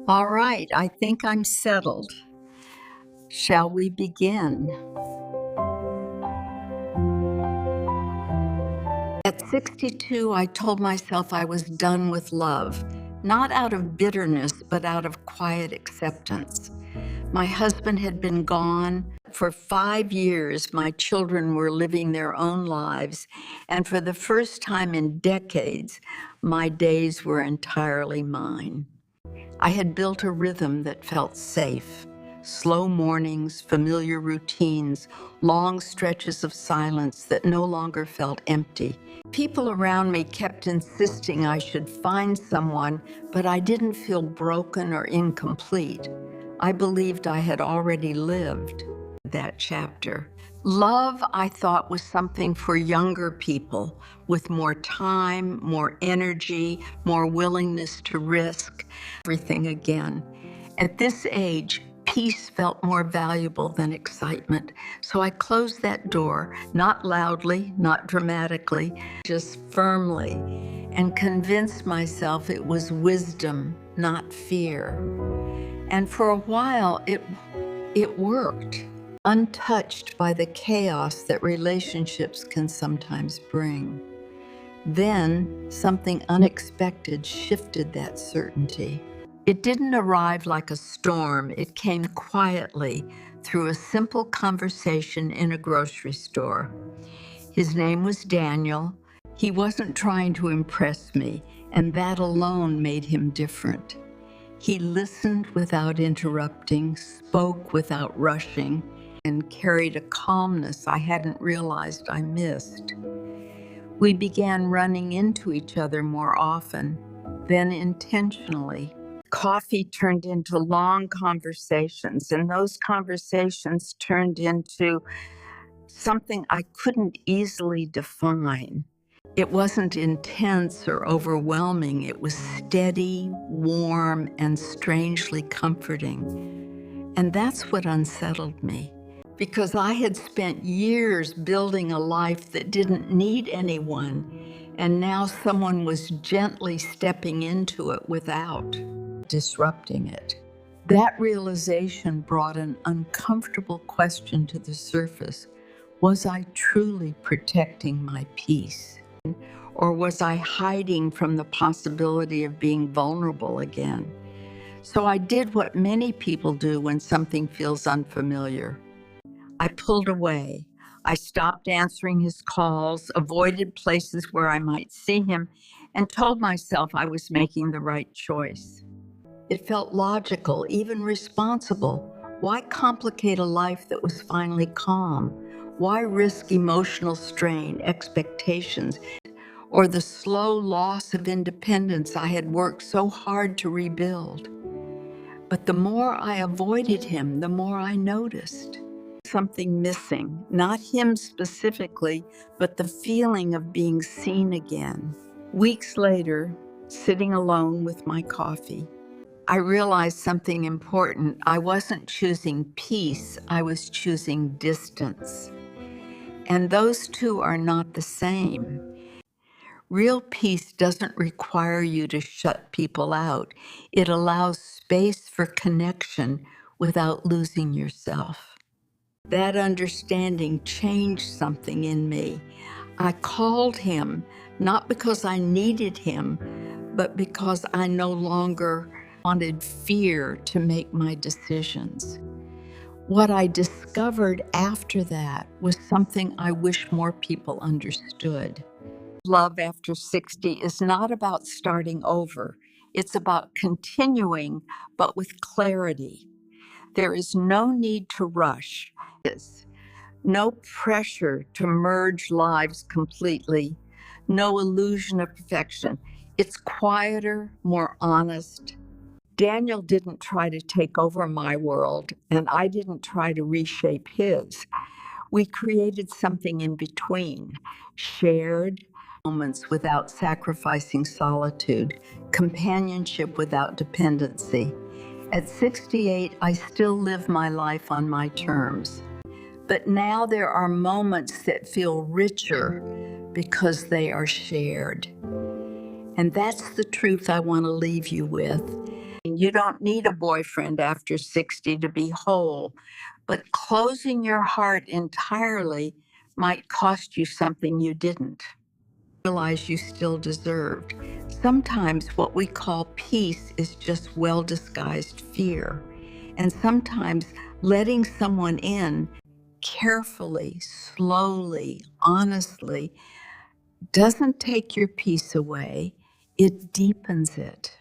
All right, I think I'm settled. Shall we begin? At 62, I told myself I was done with love, not out of bitterness, but out of quiet acceptance. My husband had been gone. For 5 years, my children were living their own lives, and for the first time in decades, my days were entirely mine. I had built a rhythm that felt safe. Slow mornings, familiar routines, long stretches of silence that no longer felt empty. People around me kept insisting I should find someone, but I didn't feel broken or incomplete. I believed I had already lived that chapter. Love, I thought, was something for younger people with more time, more energy, more willingness to risk everything again. At this age, peace felt more valuable than excitement. So I closed that door, not loudly, not dramatically, just firmly, and convinced myself it was wisdom, not fear. And for a while, it worked, untouched by the chaos that relationships can sometimes bring. Then, something unexpected shifted that certainty. It didn't arrive like a storm. It came quietly through a simple conversation in a grocery store. His name was Daniel. He wasn't trying to impress me, and that alone made him different. He listened without interrupting, spoke without rushing, and carried a calmness I hadn't realized I missed. We began running into each other more often, then intentionally. Coffee turned into long conversations, and those conversations turned into something I couldn't easily define. It wasn't intense or overwhelming. It was steady, warm, and strangely comforting. And that's what unsettled me, because I had spent years building a life that didn't need anyone, and now someone was gently stepping into it without disrupting it. That realization brought an uncomfortable question to the surface. Was I truly protecting my peace? Or was I hiding from the possibility of being vulnerable again? So I did what many people do when something feels unfamiliar. I pulled away. I stopped answering his calls, avoided places where I might see him, and told myself I was making the right choice. It felt logical, even responsible. Why complicate a life that was finally calm? Why risk emotional strain, expectations, or the slow loss of independence I had worked so hard to rebuild? But the more I avoided him, the more I noticed something missing. Not him specifically, but the feeling of being seen again. Weeks later, sitting alone with my coffee, I realized something important. I wasn't choosing peace, I was choosing distance. And those two are not the same. Real peace doesn't require you to shut people out. It allows space for connection without losing yourself. That understanding changed something in me. I called him, not because I needed him, but because I no longer wanted fear to make my decisions. What I discovered after that was something I wish more people understood. Love after 60 is not about starting over. It's about continuing, but with clarity. There is no need to rush. No pressure to merge lives completely. No illusion of perfection. It's quieter, more honest. Daniel didn't try to take over my world, and I didn't try to reshape his. We created something in between, shared moments without sacrificing solitude, companionship without dependency. At 68, I still live my life on my terms. But now there are moments that feel richer because they are shared. And that's the truth I want to leave you with. You don't need a boyfriend after 60 to be whole, but closing your heart entirely might cost you something you didn't realize you still deserved. Sometimes what we call peace is just well disguised fear. And sometimes letting someone in carefully, slowly, honestly doesn't take your peace away, it deepens it.